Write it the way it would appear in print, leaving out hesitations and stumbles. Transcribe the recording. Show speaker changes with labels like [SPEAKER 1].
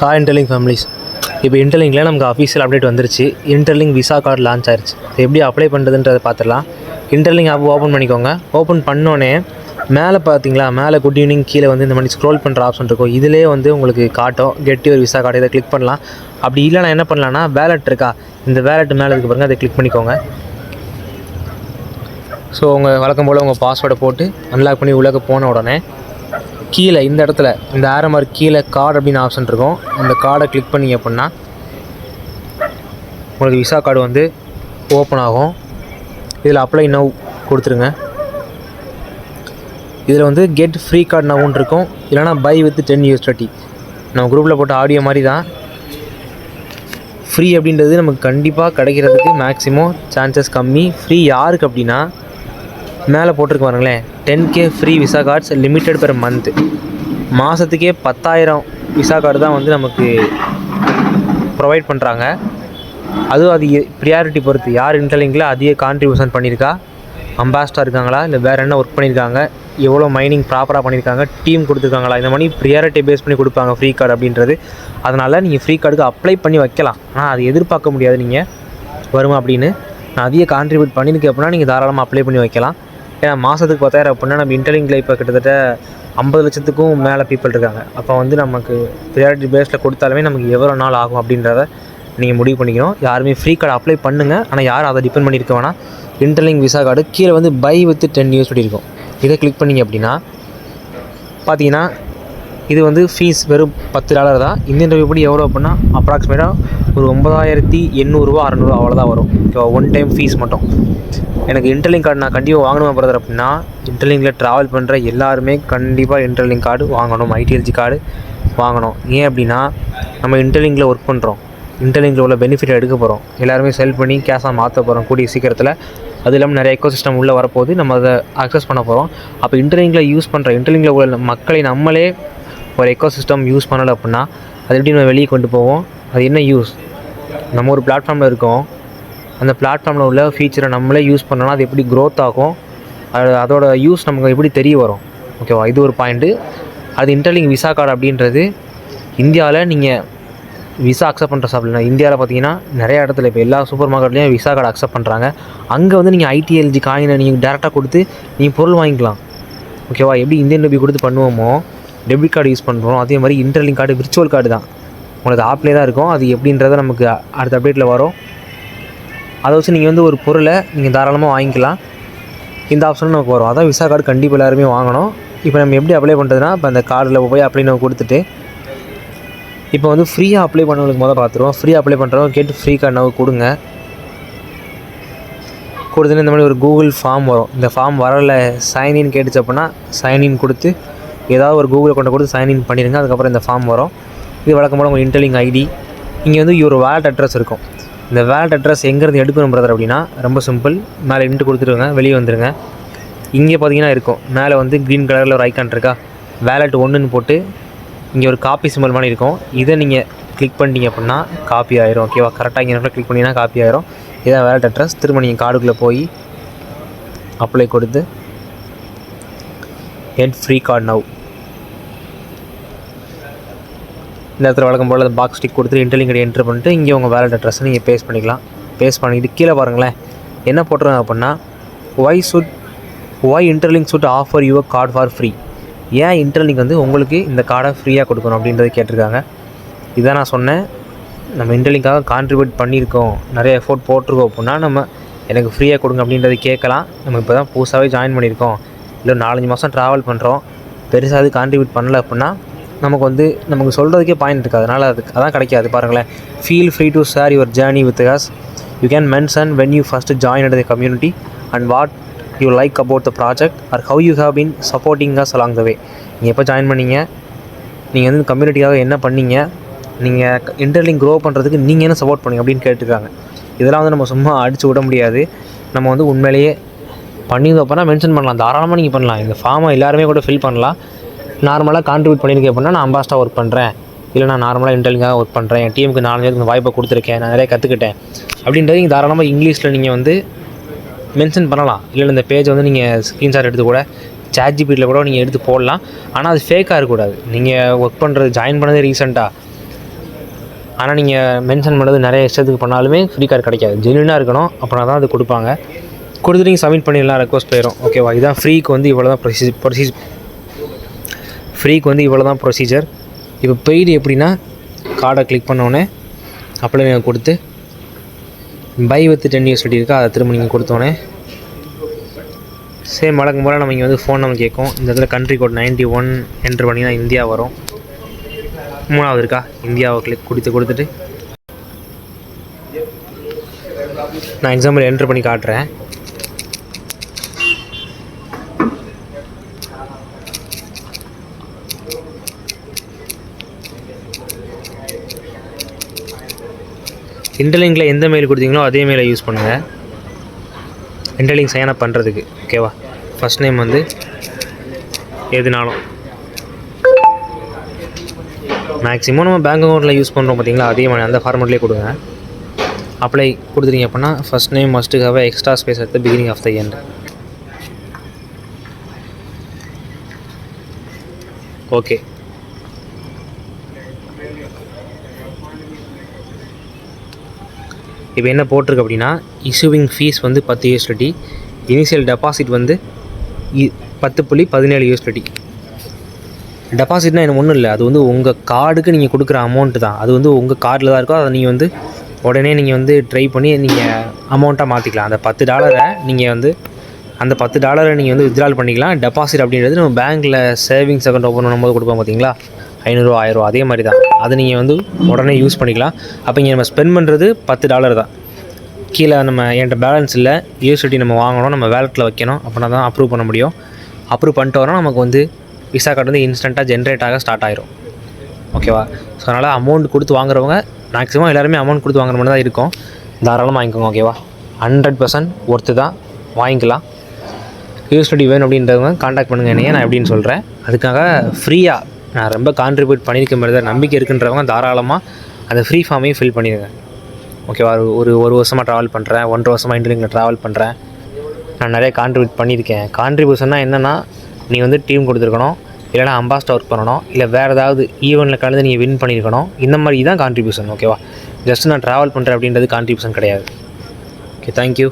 [SPEAKER 1] Hi interlink families. இப்போ இன்டர்லிங்கில் நமக்கு official update வந்துருச்சு. இன்டர்லிங்க் விசா கார்டு லான்ச் ஆயிடுச்சு. எப்படி அப்ளை பண்ணுறதுன்றதை பார்த்துடலாம். இன்டர்லிங்க் ஆப் ஓப்பன் பண்ணிக்கோங்க. ஓப்பன் பண்ணோன்னே மேலே பார்த்தீங்களா, மேலே குட் ஈவினிங் கீழே வந்து இந்த மாதிரி ஸ்க்ரோல் பண்ணுற ஆப்ஷன் இருக்கும். இதிலே வந்து உங்களுக்கு காட்டும் கெட் யுவர் விசா கார்டு. இதை கிளிக் பண்ணலாம். அப்படி இல்லைனா என்ன பண்ணலான்னா, வேலெட் இருக்கா, இந்த வேலெட் மேலே இதுக்கு பாருங்கள், அதை கிளிக் பண்ணிக்கோங்க. ஸோ உங்கள் வழக்கம் போல் உங்கள் பாஸ்வேர்டை போட்டு அன்லாக் பண்ணி உள்ளே போன உடனே கீழே இந்த இடத்துல இந்த ஆரோ மார்க் கீழே கார்டு அப்படின்னு ஆப்ஷன் இருக்கும். அந்த கார்டை கிளிக் பண்ணிங்க அப்படின்னா உங்களுக்கு விசா கார்டு வந்து ஓப்பன் ஆகும். இதில் அப்ளை நவ் கொடுத்துருங்க. இதில் வந்து கெட் ஃப்ரீ கார்டு நவுன்னு இருக்கும், இல்லைனா பை வித் 10 USDT. நம்ம குரூப்பில் போட்ட ஆடியோ மாதிரி தான். ஃப்ரீ அப்படின்றது நமக்கு கண்டிப்பாக கிடைக்கிறதுக்கு மேக்ஸிமம் சான்சஸ் கம்மி. ஃப்ரீ யாருக்கு அப்படின்னா, மேலே போட்டிருக்கு பாருங்களேன், 10K free visa cards limited per month. மாதத்துக்கே 10,000 விசா கார்டு தான் வந்து நமக்கு ப்ரொவைட் பண்ணுறாங்க. அதுவும் அது ப்ரியாரிட்டி பொறுத்து, யார் இன்டர்லிங்கில் அதிக கான்ட்ரிபியூஷன் பண்ணியிருக்கா, அம்பாஸ்டர் இருக்காங்களா, இல்லை வேறு என்ன ஒர்க் பண்ணியிருக்காங்க, எவ்வளோ மைனிங் ப்ராப்பராக பண்ணியிருக்காங்க, டீம் கொடுத்துருக்காங்களா, இந்த மாதிரி ப்ரியாரிட்டி பேஸ் பண்ணி கொடுப்பாங்க ஃப்ரீ கார்டு அப்படின்றது. அதனால் நீங்கள் ஃப்ரீ கார்டுக்கு அப்ளை பண்ணி வைக்கலாம். ஆனால் அது எதிர்பார்க்க முடியாது நீங்கள் வருமா அப்படின்னு. நான் அதிக கான்ட்ரிபியூட் பண்ணியிருக்கேன் அப்படின்னா நீங்கள் தாராளமாக அப்ளை பண்ணி வைக்கலாம். ஏன்னா மாதத்துக்கு 10,000 அப்படின்னா நம்ம இன்டர்லிங்கில் இப்போ கிட்டத்தட்ட 50 லட்சத்துக்கும் மேலே பீப்புள் இருக்காங்க. அப்போ வந்து நமக்கு ப்ரியாரிட்டி பேஸில் கொடுத்தாலுமே நமக்கு எவ்வளோ நாள் ஆகும் அப்படின்றத நீங்கள் முடிவு பண்ணிக்கணும். யாருமே ஃப்ரீ கார்டு அப்ளை பண்ணுங்கள், ஆனால் யாரும் அதை டிபெண்ட் பண்ணியிருக்க வேணாம். இன்டர்லிங்க் விசா கார்டு கீழே வந்து பை வித் 10 USDT இருக்கும். இதை கிளிக் பண்ணிங்க அப்படின்னா பார்த்தீங்கன்னா இது வந்து ஃபீஸ் வெறும் $10 தான். இந்தியன் ரூபாய் எவ்வளோ அப்படின்னா அப்ராக்சிமேட்டாக ஒரு 9,800 600 அவ்வளோதான் வரும். ஓகேவா, ஒன் டைம் ஃபீஸ் மட்டும். எனக்கு இன்டர்லிங்க் கார்டு நான் கண்டிப்பாக வாங்கணும் பிரதர் அப்படின்னா, இன்டர்லிங்கில் ட்ராவல் பண்ணுற எல்லாருமே கண்டிப்பாக இன்டர்லிங்க் கார்டு வாங்கணும், ஐடிஎல்ஜி கார்டு வாங்கணும். ஏன் அப்படின்னா, நம்ம இன்டர்லிங்கில் ஒர்க் பண்ணுறோம், இன்டர்லிங்கில் உள்ள பெனிஃபிட் எடுக்க போகிறோம், எல்லாருமே செல் பண்ணி கேஷாக மாற்ற போகிறோம் கூடிய சீக்கிரத்தில். அது இல்லாமல் நிறைய எக்கோசிஸ்டம் உள்ளே வரப்போகுது, நம்ம அதை அக்சஸ் பண்ண போகிறோம். அப்போ இன்டர்லிங்கில் யூஸ் பண்ணுற இன்டர்லிங்கில் உள்ள மக்களை நம்மளே ஒரு எக்கோசிஸ்டம் யூஸ் பண்ணலை அப்படின்னா அது எப்படி நம்ம வெளியே கொண்டு போவோம்? அது என்ன யூஸ்? நம்ம ஒரு பிளாட்ஃபார்மில் இருக்கோம், அந்த பிளாட்ஃபார்மில் உள்ள ஃபீச்சரை நம்மளே யூஸ் பண்ணோன்னா அது எப்படி க்ரோத் ஆகும், அதோட யூஸ் நமக்கு எப்படி தெரிய வரும்? ஓகேவா, இது ஒரு பாயிண்ட்டு. அது இன்டர்லிங்க் விசா கார்டு அப்படின்றது இந்தியாவில் நீங்கள் விசா அக்செப்ட் பண்ணுற சாப்பிட்லாம். இந்தியாவில் பார்த்தீங்கன்னா நிறைய இடத்துல இப்போ எல்லா சூப்பர் மார்க்கெட்லேயும் விசா கார்டு அக்செப்ட் பண்ணுறாங்க. அங்கே வந்து நீங்கள் ஐடிஎல்ஜி காயினை நீங்கள் டேரெக்டாக கொடுத்து நீங்கள் பொருள் வாங்கிக்கலாம். ஓகேவா, எப்படி இந்தியன் ரூபி கொடுத்து பண்ணுவோமோ, டெபிட் கார்டு யூஸ் பண்ணுறோம், அதே மாதிரி இன்டர்லிங்க் கார்டு விர்ச்சுவல் கார்டு தான், உங்களுக்கு ஆப்லேயே தான் இருக்கும். அது எப்படின்றத நமக்கு அடுத்த அப்டேட்டில் வரும். அதை வச்சு நீங்கள் வந்து ஒரு பொருளை நீங்கள் தாராளமாக வாங்கிக்கலாம். இந்த ஆப்ஷனும் நமக்கு வரும். அதான் விசா கார்டு கண்டிப்பாக எல்லாருமே வாங்கணும். இப்போ நம்ம எப்படி அப்ளை பண்ணுறதுனா, இப்போ அந்த கார்டில் போய் அப்ளை நம்ம கொடுத்துட்டு இப்போ வந்து ஃப்ரீயாக அப்ளை பண்ணவங்களுக்கு முதல்ல பார்த்துருவோம். ஃப்ரீயாக அப்ளை பண்ணுறவங்க கேட்டு ஃப்ரீ கார்டு நம்ம கொடுங்க. கொடுத்துன்னு இந்த மாதிரி ஒரு கூகுள் ஃபார்ம் வரும். இந்த ஃபார்ம் வரலை, சைன்இன் கேட்டுச்சு அப்படின்னா சைன்இன் கொடுத்து ஏதாவது ஒரு கூகுளை கொண்டு கொடுத்து சைன்இன் பண்ணிடுங்க. அதுக்கப்புறம் இந்த ஃபார்ம் வரும். இது வழக்கம் போல் உங்கள் இன்டர்லிங்க் ஐடி. இங்கே வந்து ஒரு வேலட் அட்ரஸ் இருக்கும். இந்த வேலட் அட்ரஸ் எங்கேருந்து எடுக்கணும் பிரதர் அப்படின்னா ரொம்ப சிம்பிள். மேலே இன்ட்டு கொடுத்துருங்க, வெளியே வந்துடுங்க. இங்கே பார்த்தீங்கன்னா இருக்கும், மேலே வந்து க்ரீன் கலரில் ஒரு ஐக்கான் இருக்கா, வேலட் 1ன்னு போட்டு இங்கே ஒரு காப்பி சிம்பிள் மாதிரி இருக்கும். இதை நீங்கள் கிளிக் பண்ணிட்டீங்க அப்படின்னா காப்பி ஆயிரும். ஓகேவா, கரெக்டாக இங்கே கிளிக் பண்ணிங்கன்னா காப்பி ஆயிரும். இதான் வேலட் அட்ரஸ். திரும்ப நீங்கள் கார்டுக்குள்ளே போய் அப்ளை கொடுத்து கெட் ஃப்ரீ கார்டு நவ் இந்த இடத்துல வழக்கம் போல் அந்த பாக்ஸ் டிக் கொடுத்துட்டு இன்டர்லிங்க் ஐடி என்ட்ரு பண்ணிட்டு இங்கே உங்கள் வேலட் அட்ரஸை நீங்கள் பேஸ்ட் பண்ணிக்கலாம். பேஸ்ட் பண்ணிவிட்டு கீழே பாருங்களேன் என்ன போட்டுருங்க அப்படின்னா, why Interlink should offer your card for free. ஏன் இன்டர்லிங்க் வந்து உங்களுக்கு இந்த கார்டை ஃப்ரீயாக கொடுக்கணும் அப்படின்றது கேட்டிருக்காங்க. இதான் நான் சொன்னேன், நம்ம இன்டர்லிங்காக கான்ட்ரிபியூட் பண்ணியிருக்கோம், நிறைய எஃபோர்ட் போட்டிருக்கோம் அப்படின்னா நம்ம எனக்கு ஃப்ரீயாக கொடுங்க அப்படின்றது கேட்கலாம். நம்ம இப்போ தான் புதுசாகவே ஜாயின் பண்ணியிருக்கோம், இல்லை 4-5 மாதம் ட்ராவல் பண்ணுறோம், பெருசாக அது கான்ட்ரிபியூட் பண்ணலை அப்படின்னா நமக்கு சொல்கிறதுக்கே பாயிண்ட் இருக்குது. அதனால் அதான் கிடைக்காது. பாருங்களேன், feel free to share your journey with us. You can mention when you first join at the community and what you like about the project or how you have been supporting us along the way. நீங்கள் எப்போ join பண்ணீங்க, நீங்கள் வந்து கம்யூனிட்டிக்காக என்ன பண்ணீங்க, நீங்கள் interlink grow பண்ணுறதுக்கு நீங்கள் என்ன சப்போர்ட் பண்ணீங்க அப்படின்னு கேட்டுருக்காங்க. இதெல்லாம் வந்து நம்ம சும்மா அடித்து விட முடியாது. நம்ம வந்து உண்மையிலேயே பண்ணியிருந்தோம் அப்படின்னா மென்ஷன் பண்ணலாம், தாராளமாக நீங்கள் பண்ணலாம். இந்த ஃபார்மை எல்லாருமே கூட ஃபில் பண்ணலாம். நார்மலாக கான்ட்ரிபியூட் பண்ணியிருக்கேன் அப்படின்னா, நான் அம்பாஸ்டாக ஒர்க் பண்ணுறேன், இல்லை நான் நார்மலாக இன்டர்லிங்காக ஒர்க் பண்ணுறேன், என் டீமுக்கு 4 பேருக்கு வாய்ப்பை கொடுத்துருக்கேன், நான் நிறைய கற்றுக்கிட்டேன் அப்படின்றது நீங்கள் தாராளமாக இங்கிலீஷில் நீங்கள் வந்து மென்ஷன் பண்ணலாம். இல்லை இந்த பேஜ் வந்து நீங்கள் ஸ்க்ரீன்ஷாட் எடுத்து கூட ChatGPTயில் கூட நீங்கள் எடுத்து போடலாம். ஆனால் அது ஃபேக்காக இருக்கக்கூடாது. நீங்கள் ஒர்க் பண்ணுறது ஜாயின் பண்ணதே ரீசெண்டாக ஆனால் நீங்கள் மென்ஷன் பண்ணது நிறைய இஷ்டத்துக்கு பண்ணாலுமே ஃப்ரீ கார்டு கிடைக்காது. ஜென்யூனாக இருக்கணும், அப்படின்னா தான் அது கொடுப்பாங்க. கொடுத்துட்டு நீங்கள் சப்மிட் பண்ணிடலாம், ரெக்வஸ்ட் போயிடும். ஓகேவா? இதுதான் ஃப்ரீக்கு வந்து இவ்வளோ தான் ஃப்ரீக்கு வந்து இவ்வளோ தான் ப்ரொசீஜர். இப்போ பெய்டு எப்படின்னா, கார்டை கிளிக் பண்ணோடனே அப்ளை நீங்கள் கொடுத்து பை வித் 10 USDT இருக்கா, அதை திரும்ப நீங்கள் கொடுத்தோன்னே சேம் வழக்கம் போல் நம்ம இங்கே வந்து ஃபோன் நம்ம கேட்கும். இந்த இடத்துல கண்ட்ரி கோட் 91 என்ட்ரு பண்ணிங்கன்னா இந்தியா வரும். 3வது இருக்கா, இந்தியாவை கிளிக் கொடுத்துட்டு நான் எக்ஸாம்பிள் என்ட்ரு பண்ணி காட்டுறேன். இன்டர்லிங்கில் எந்த மெயில் கொடுத்தீங்களோ அதே மெயிலை யூஸ் பண்ணுங்கள் இன்டர்லிங்க் சைன் அப் பண்ணுறதுக்கு. ஓகேவா? ஃபஸ்ட் நேம் வந்து எதுனாலும் மேக்ஸிமம் நம்ம பேங்க் அக்கௌண்ட்டில் யூஸ் பண்ணுறோம் பார்த்தீங்களா, அதே மாதிரி அந்த ஃபார்மெட்லேயே கொடுங்க. அப்ளை கொடுத்துட்டீங்க அப்படின்னா first name must have extra space at the beginning of the end. Okay, இப்போ என்ன போட்டிருக்கு அப்படின்னா, இஷ்யூவிங் ஃபீஸ் வந்து 10 USDT, இனிஷியல் டெபாசிட் வந்து 10.17 USDT. டெபாசிட்னால் என்ன ஒன்றும் இல்லை, அது வந்து உங்கள் கார்டுக்கு நீங்கள் கொடுக்குற அமௌண்ட்டு தான். அது வந்து உங்கள் கார்டில் தான் இருக்கோ, அதை நீங்கள் வந்து உடனே நீங்கள் வந்து ட்ரை பண்ணி நீங்கள் அமௌண்ட்டாக மாற்றிக்கலாம். அந்த $10 நீங்கள் வந்து அந்த $10 நீங்கள் வந்து வித்ட்ரால் பண்ணிக்கலாம். டெபாசிட் அப்படின்றது நம்ம பேங்க்கில் சேவிங்ஸ் அக்கௌண்ட் ஓப்பன் பண்ணும்போது கொடுப்போம் பார்த்தீங்களா, 500 1000 அதே மாதிரி தான். அதை நீங்கள் வந்து உடனே யூஸ் பண்ணிக்கலாம். அப்போ இங்கே நம்ம ஸ்பெண்ட் பண்ணுறது $10 தான். கீழே நம்ம என்கிட்ட பேலன்ஸ் இல்லை, USDT நம்ம வாங்கணும், நம்ம வேலெட்டில் வைக்கணும், அப்படின்னா தான் அப்ரூவ் பண்ண முடியும். அப்ரூவ் பண்ணிட்டு வரோம், நமக்கு வந்து விசா கார்டு வந்து இன்ஸ்டண்ட்டாக ஜென்ரேட் ஆக ஸ்டார்ட் ஆகிரும். ஓகேவா? ஸோ அதனால் அமௌண்ட் கொடுத்து வாங்குறவங்க மேக்ஸிமம் எல்லாருமே அமௌண்ட் கொடுத்து வாங்குற மாதிரி தான் இருக்கும். தாராளமாக வாங்கிக்கோங்க. ஓகேவா? 100% ஒர்த்து தான், வாங்கிக்கலாம். USDT வேணும் அப்படின்றவங்க காண்டாக்ட் பண்ணுங்கள் என்னையே, நான் எப்படின்னு சொல்கிறேன். அதுக்காக ஃப்ரீயாக நான் ரொம்ப கான்ட்ரிபியூட் பண்ணியிருக்க மாதிரி தான் நம்பிக்கை இருக்குன்றவங்க தாராளமாக அந்த ஃப்ரீ ஃபார்மையும் ஃபில் பண்ணிடுங்க. ஓகேவா? ஒரு வருஷமாக ட்ராவல் பண்ணுறேன், 1.5 வருஷமாக இன்டர்லிங்கில் ட்ராவல் பண்ணுறேன், நான் நிறைய கான்ட்ரிபியூட் பண்ணியிருக்கேன். கான்ட்ரிபியூஷன்னா என்னென்னா, நீ வந்து டீம் கொடுத்துருக்கணும், இல்லைனா அம்பாஸ்டர் ஒர்க் பண்ணணும், இல்லை வேறு ஏதாவது ஈவெண்ட்டில் கலந்து நீங்கள் வின் பண்ணியிருக்கணும். இந்த மாதிரி தான் கான்ட்ரிபியூஷன். ஓகேவா? ஜஸ்ட் நான் ட்ராவல் பண்ணுறேன் அப்படின்றது கான்ட்ரிபியூஷன் கிடையாது. Okay, thank you.